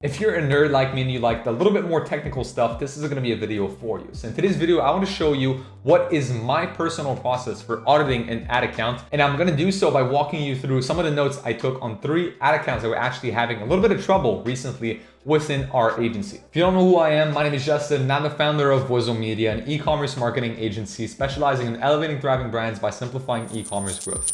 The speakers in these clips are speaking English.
If you're a nerd like me and you like the little bit more technical stuff, this is gonna be a video for you. So in today's video, I want to show you what is my personal process for auditing an ad account. And I'm gonna do so by walking you through some of the notes I took on 3 ad accounts that were actually having a little bit of trouble recently within our agency. If you don't know who I am, my name is Justin and I'm the founder of Wizo Media, an e-commerce marketing agency specializing in elevating thriving brands by simplifying e-commerce growth.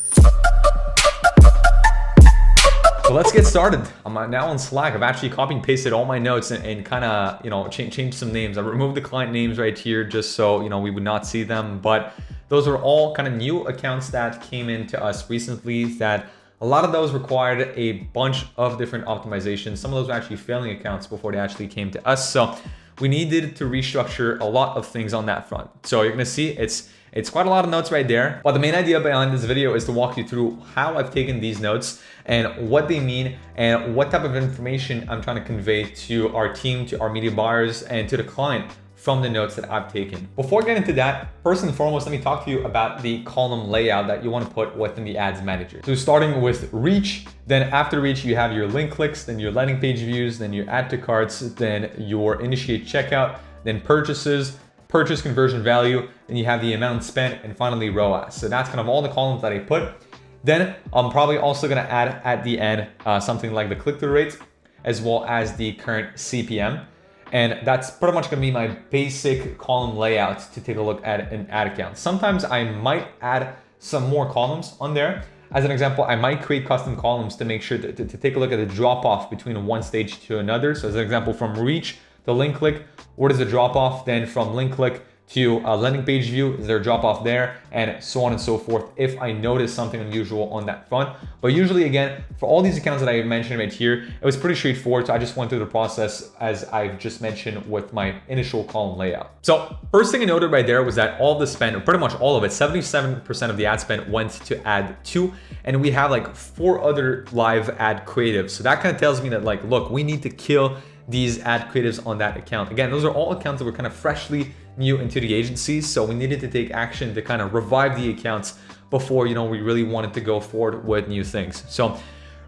So let's get started. I'm now on Slack. I've actually copy and pasted all my notes and kind of, changed some names. I removed the client names right here just so, we would not see them. But those are all kind of new accounts that came into us recently that a lot of those required a bunch of different optimizations. Some of those were actually failing accounts before they actually came to us. So we needed to restructure a lot of things on that front. So you're gonna see it's quite a lot of notes right there. But the main idea behind this video is to walk you through how I've taken these notes and what they mean and what type of information I'm trying to convey to our team, to our media buyers, and to the client from the notes that I've taken. Before getting into that, first and foremost, let me talk to you about the column layout that you want to put within the ads manager. So starting with reach, then after reach, you have your link clicks, then your landing page views, then your add to carts, then your initiate checkout, then purchases, purchase conversion value, then you have the amount spent, and finally ROAS. So that's kind of all the columns that I put. Then I'm probably also gonna add at the end something like the click-through rate, as well as the current CPM. And that's pretty much gonna be my basic column layout to take a look at an ad account. Sometimes I might add some more columns on there. As an example, I might create custom columns to make sure to take a look at the drop-off between one stage to another. So as an example, from reach to link click, where does the drop-off? Then from link click to a landing page view, is there a drop off there, and so on and so forth if I notice something unusual on that front. But usually, again, for all these accounts that I mentioned right here, it was pretty straightforward. So I just went through the process as I've just mentioned with my initial column layout. So first thing I noted right there was that all the spend, or pretty much all of it, 77% of the ad spend went to ad 2, and we have like 4 other live ad creatives. So that kind of tells me that like, look, we need to kill these ad creatives on that account. Again, those are all accounts that were kind of freshly new into the agency, so we needed to take action to kind of revive the accounts before we really wanted to go forward with new things. So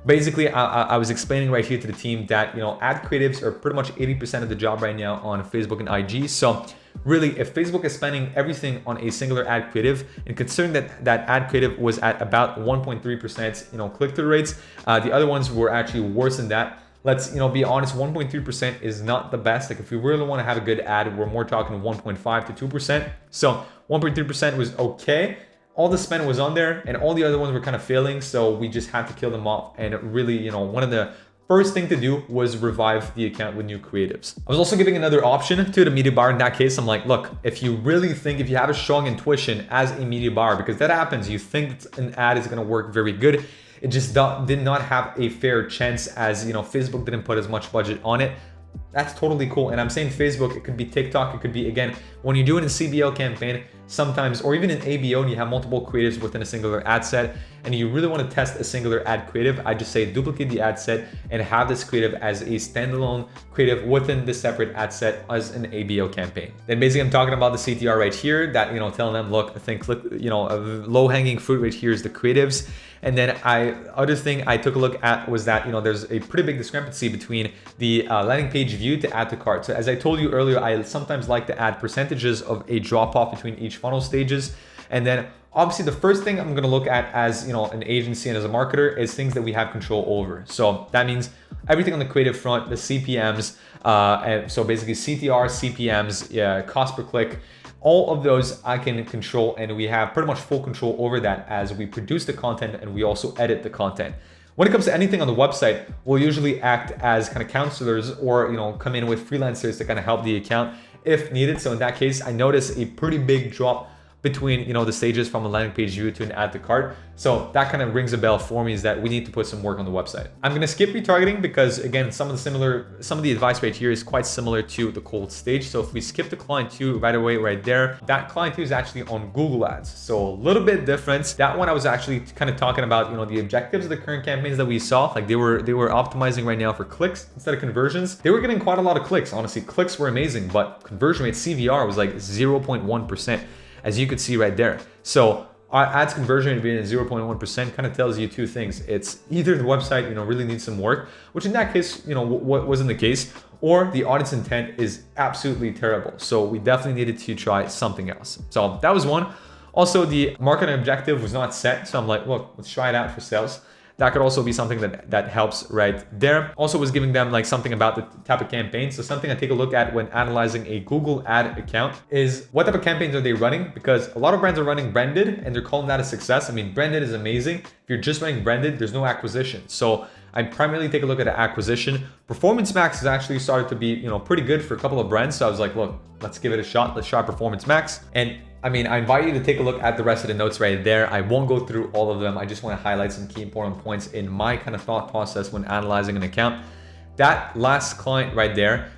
basically I was explaining right here to the team that ad creatives are pretty much 80% of the job right now on Facebook and IG. So really, if Facebook is spending everything on a singular ad creative, and considering that ad creative was at about 1.3% click-through rates, the other ones were actually worse than that. Let's be honest, 1.3% is not the best. Like if we really want to have a good ad, we're more talking 1.5 to 2%. So 1.3% was okay. All the spend was on there and all the other ones were kind of failing. So we just had to kill them off. And really, one of the first thing to do was revive the account with new creatives. I was also giving another option to the media buyer. In that case, I'm like, look, if you have a strong intuition as a media buyer, because that happens, you think an ad is going to work very good. It just did not have a fair chance as, Facebook didn't put as much budget on it. That's totally cool. And I'm saying Facebook, it could be TikTok, it could be, again, when you're doing a CBO campaign, sometimes, or even an ABO, and you have multiple creatives within a singular ad set, and you really want to test a singular ad creative, I just say duplicate the ad set and have this creative as a standalone creative within the separate ad set as an ABO campaign. Then basically I'm talking about the CTR right here that, telling them, look, I think, low hanging fruit right here is the creatives. And then other thing I took a look at was that, there's a pretty big discrepancy between the landing page view to add to cart. So as I told you earlier, I sometimes like to add percentages of a drop off between each funnel stages. And then obviously the first thing I'm going to look at as, an agency and as a marketer is things that we have control over. So that means everything on the creative front, the CPMs, and so basically CTR, CPMs, cost per click, all of those I can control, and we have pretty much full control over that as we produce the content and we also edit the content. When it comes to anything on the website, we'll usually act as kind of counselors or come in with freelancers to kind of help the account if needed. So in that case, I notice a pretty big drop between the stages from a landing page view to an add to cart. So that kind of rings a bell for me, is that we need to put some work on the website. I'm going to skip retargeting because again, some of the advice right here is quite similar to the cold stage. So if we skip the client 2 right away right there, that client 2 is actually on Google Ads. So a little bit different. That one I was actually kind of talking about, the objectives of the current campaigns that we saw. Like they were optimizing right now for clicks instead of conversions. They were getting quite a lot of clicks. Honestly, clicks were amazing, but conversion rate CVR was like 0.1%. As you could see right there. So our ads conversion rate being at 0.1% kind of tells you two things. It's either the website, really needs some work, which in that case, what wasn't the case, or the audience intent is absolutely terrible. So we definitely needed to try something else. So that was one. Also, the marketing objective was not set. So I'm like, look, let's try it out for sales. That could also be something that helps right there. Also was giving them like something about the type of campaign. So something I take a look at when analyzing a Google ad account is what type of campaigns are they running? Because a lot of brands are running branded and they're calling that a success. I mean, branded is amazing. If you're just running branded, there's no acquisition. So I primarily take a look at acquisition. Performance Max has actually started to be, pretty good for a couple of brands. So I was like, look, let's give it a shot. Let's try Performance Max. And I mean, I invite you to take a look at the rest of the notes right there. I won't go through all of them. I just want to highlight some key important points in my kind of thought process when analyzing an account. That last client right there,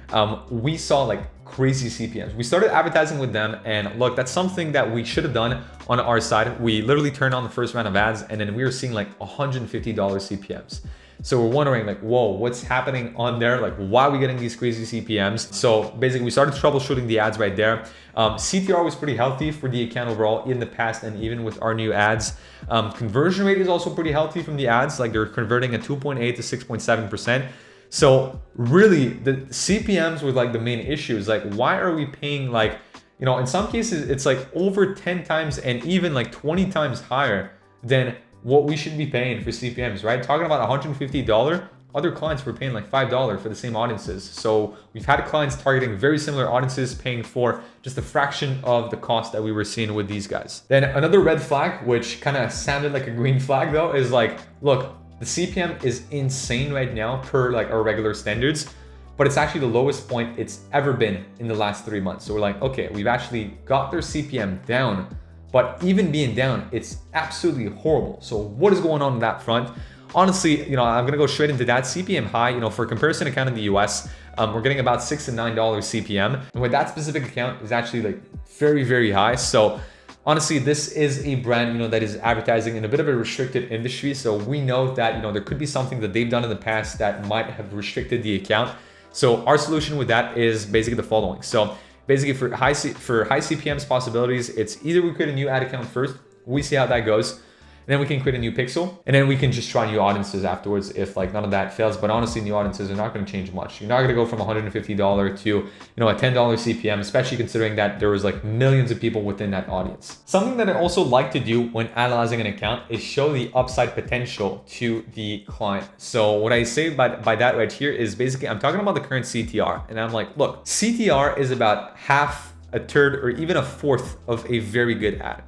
we saw like crazy CPMs. We started advertising with them, and look, that's something that we should have done on our side. We literally turned on the first round of ads, and then we were seeing like $150 CPMs. So we're wondering like, whoa, what's happening on there? Like, why are we getting these crazy CPMs? So basically we started troubleshooting the ads right there. CTR was pretty healthy for the account overall in the past, and even with our new ads. Conversion rate is also pretty healthy from the ads. Like they're converting at 2.8 to 6.7%. So really the CPMs were like the main issues. Like, why are we paying like, in some cases it's like over 10 times and even like 20 times higher than what we should be paying for CPMs, right? Talking about $150, other clients were paying like $5 for the same audiences. So we've had clients targeting very similar audiences paying for just a fraction of the cost that we were seeing with these guys. Then another red flag, which kind of sounded like a green flag though, is like, look, the CPM is insane right now per like our regular standards, but it's actually the lowest point it's ever been in the last 3 months. So we're like, okay, we've actually got their CPM down, but even being down, it's absolutely horrible. So what is going on that front? Honestly, I'm gonna go straight into that. CPM high, for a comparison account in the US, we're getting about $6 to $9 CPM. And with that specific account is actually like very, very high. So honestly, this is a brand, that is advertising in a bit of a restricted industry. So we know that, there could be something that they've done in the past that might have restricted the account. So our solution with that is basically the following. So basically for high CPMs possibilities, it's either we create a new ad account first, we see how that goes, and then we can create a new pixel, and then we can just try new audiences afterwards if like none of that fails. But honestly, new audiences are not going to change much. You're not going to go from $150 to a $10 CPM, especially considering that there was like millions of people within that audience. Something that I also like to do when analyzing an account is show the upside potential to the client. So what I say by that right here is basically I'm talking about the current CTR, and I'm like, look, CTR is about half, a third, or even a fourth of a very good ad.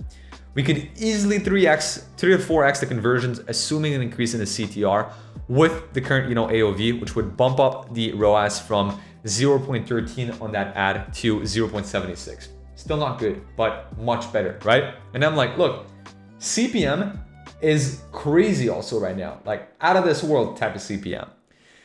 We could easily 3 to 4x the conversions, assuming an increase in the CTR with the current, AOV, which would bump up the ROAS from 0.13 on that ad to 0.76. Still not good, but much better, right? And I'm like, look, CPM is crazy also right now, like out of this world type of CPM.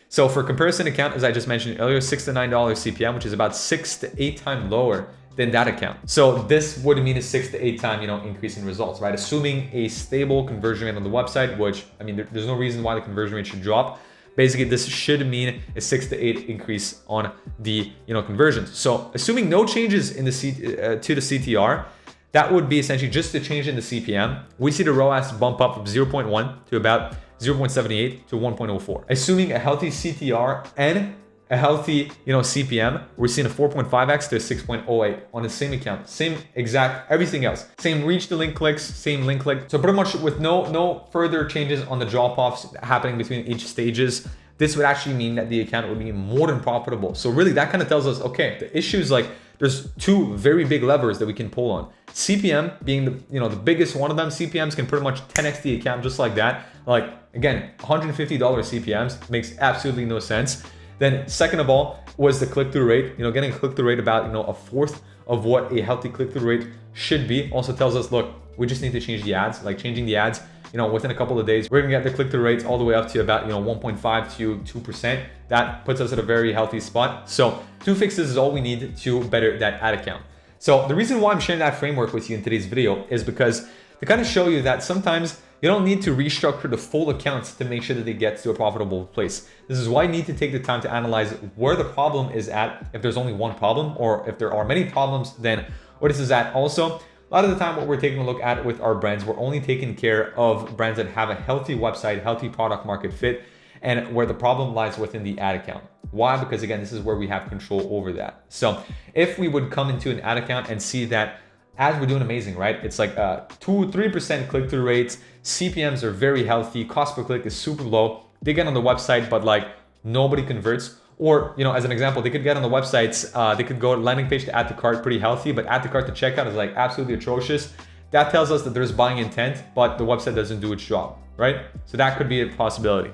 So for comparison account, as I just mentioned earlier, $6 to $9 CPM, which is about 6 to 8 times lower than that account. So this would mean a 6 to 8 time, increase in results, right? Assuming a stable conversion rate on the website, which I mean, there's no reason why the conversion rate should drop. Basically, this should mean a 6 to 8 increase on the conversions. So assuming no changes in the to the CTR, that would be essentially just a change in the CPM. We see the ROAS bump up from 0.1 to about 0.78 to 1.04. Assuming a healthy CTR and a healthy, CPM, we're seeing a 4.5x to a 6.08 on the same account, same exact everything else, same reach to link clicks, same link click. So pretty much with no further changes on the drop-offs happening between each stages, this would actually mean that the account would be more than profitable. So really that kind of tells us, okay, the issue is like there's two very big levers that we can pull on. CPM being the biggest one of them. CPMs can pretty much 10x the account just like that. Like again, $150 CPMs makes absolutely no sense. Then second of all was the click-through rate. Getting a click-through rate about a fourth of what a healthy click-through rate should be also tells us, look, we just need to change the ads. Like changing the ads, within a couple of days, we're gonna get the click-through rates all the way up to about 1.5 to 2%. That puts us at a very healthy spot. So 2 fixes is all we need to better that ad account. So the reason why I'm sharing that framework with you in today's video is because to kind of show you that sometimes you don't need to restructure the full accounts to make sure that they get to a profitable place. This is why you need to take the time to analyze where the problem is at, if there's only one problem, or if there are many problems, then where this is at also. A lot of the time what we're taking a look at with our brands, we're only taking care of brands that have a healthy website, healthy product market fit, and where the problem lies within the ad account. Why? Because again, this is where we have control over that. So if we would come into an ad account and see that ads were doing amazing, right? It's like 2-3% click-through rates, CPMs are very healthy, cost per click is super low. They get on the website, but like nobody converts. Or, as an example, they could get on the websites, they could go landing page to add to cart, pretty healthy, but add to cart to checkout is like absolutely atrocious. That tells us that there's buying intent, but the website doesn't do its job, right? So that could be a possibility.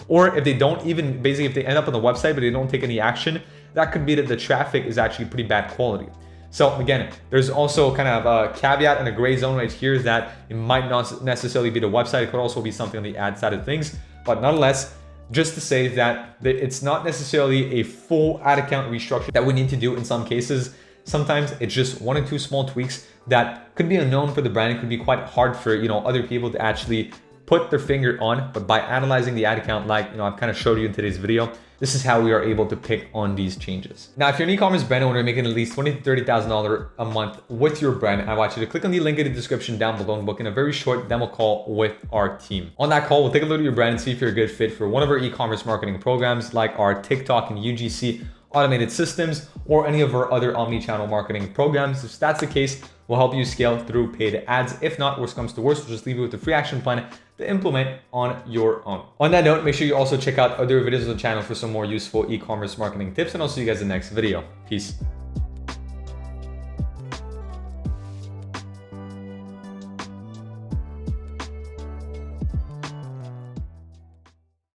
Or if they don't even, basically if they end up on the website, but they don't take any action, that could be that the traffic is actually pretty bad quality. So again, there's also kind of a caveat and a gray zone right here that it might not necessarily be the website. It could also be something on the ad side of things, but nonetheless, just to say that it's not necessarily a full ad account restructure that we need to do in some cases. Sometimes it's just 1 or 2 small tweaks that could be unknown for the brand. It could be quite hard for other people to actually put their finger on, but by analyzing the ad account, like I've kind of showed you in today's video, this is how we are able to pick on these changes. Now, if you're an e-commerce brand owner making at least $20,000 to $30,000 a month with your brand, I want you to click on the link in the description down below and book in a very short demo call with our team. On that call, we'll take a look at your brand and see if you're a good fit for one of our e-commerce marketing programs like our TikTok and UGC automated systems or any of our other omni-channel marketing programs. If that's the case, we'll help you scale through paid ads. If not, worst comes to worst, we'll just leave you with a free action plan to implement on your own. On that note, make sure you also check out other videos on the channel for some more useful e-commerce marketing tips, and I'll see you guys in the next video. Peace.